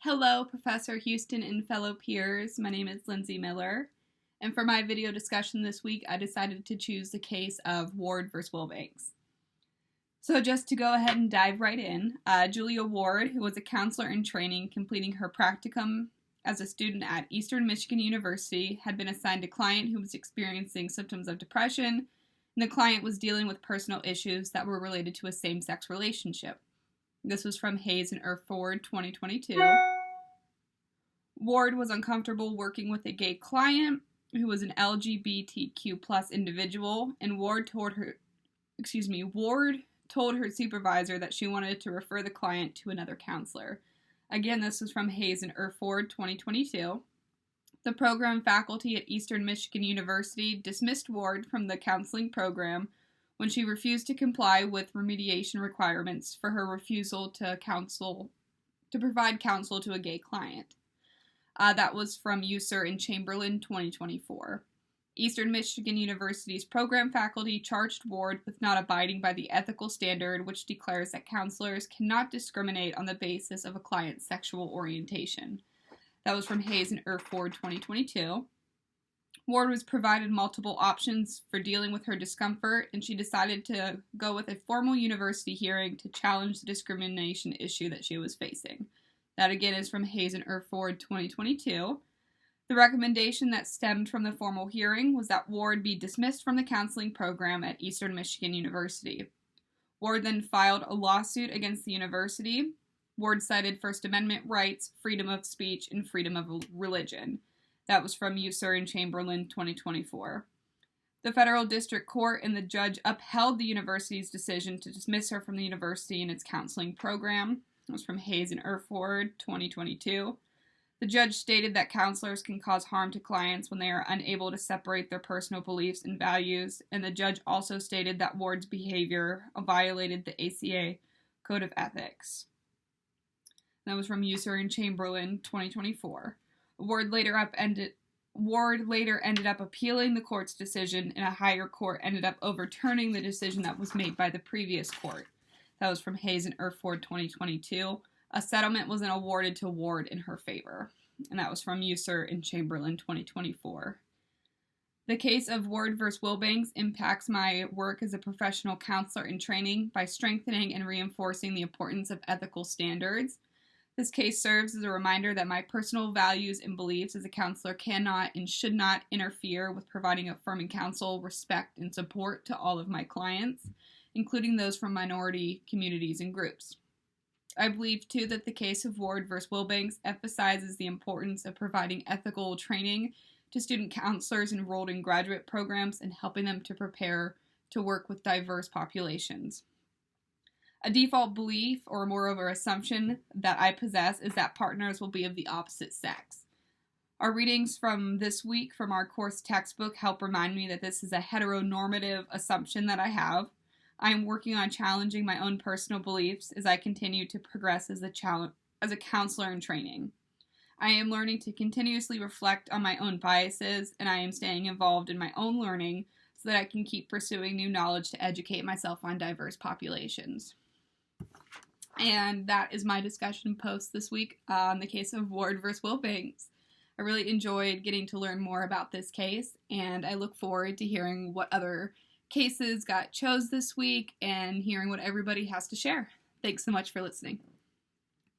Hello, Professor Houston and fellow peers. My name is Lindsay Miller, and for my video discussion this week, I decided to choose the case of Ward versus Wilbanks. So just to go ahead and dive right in, Julia Ward, who was a counselor in training completing her practicum as a student at Eastern Michigan University, had been assigned a client who was experiencing symptoms of depression, and the client was dealing with personal issues that were related to a same-sex relationship. This was from Hayes and Erford, 2022. Ward was uncomfortable working with a gay client who was an LGBTQ plus individual, and Ward told her supervisor that she wanted to refer the client to another counselor. Again, this was from Hayes and Erford, 2022. The program faculty at Eastern Michigan University dismissed Ward from the counseling program when she refused to comply with remediation requirements for her refusal to provide counsel to a gay client. That was from User and Chamberlain, 2024. Eastern Michigan University's program faculty charged Ward with not abiding by the ethical standard, which declares that counselors cannot discriminate on the basis of a client's sexual orientation. That was from Hayes and Erford, 2022. Ward was provided multiple options for dealing with her discomfort, and she decided to go with a formal university hearing to challenge the discrimination issue that she was facing. That again is from Hayes and Erford, 2022. The recommendation that stemmed from the formal hearing was that Ward be dismissed from the counseling program at Eastern Michigan University. Ward then filed a lawsuit against the university. Ward cited First Amendment rights, freedom of speech, and freedom of religion. That was from User and Chamberlain, 2024. The federal district court and the judge upheld the university's decision to dismiss her from the university and its counseling program. That was from Hayes and Erford, 2022. The judge stated that counselors can cause harm to clients when they are unable to separate their personal beliefs and values, and the judge also stated that Ward's behavior violated the ACA Code of Ethics. That was from User and Chamberlain, 2024. Ward later ended up appealing the court's decision, and a higher court ended up overturning the decision that was made by the previous court. That was from Hayes and Erford, 2022. A settlement was then awarded to Ward in her favor, and that was from User and Chamberlain, 2024. The case of Ward versus Wilbanks impacts my work as a professional counselor in training by strengthening and reinforcing the importance of ethical standards. This case serves as a reminder that my personal values and beliefs as a counselor cannot and should not interfere with providing affirming counsel, respect, and support to all of my clients, including those from minority communities and groups. I believe, too, that the case of Ward versus Wilbanks emphasizes the importance of providing ethical training to student counselors enrolled in graduate programs and helping them to prepare to work with diverse populations. A default belief, or moreover assumption, that I possess is that partners will be of the opposite sex. Our readings from this week from our course textbook help remind me that this is a heteronormative assumption that I have. I am working on challenging my own personal beliefs as I continue to progress as a counselor in training. I am learning to continuously reflect on my own biases, and I am staying involved in my own learning so that I can keep pursuing new knowledge to educate myself on diverse populations. And that is my discussion post this week on the case of Ward versus Wilbanks. I really enjoyed getting to learn more about this case, and I look forward to hearing what other cases got chose this week and hearing what everybody has to share. Thanks so much for listening.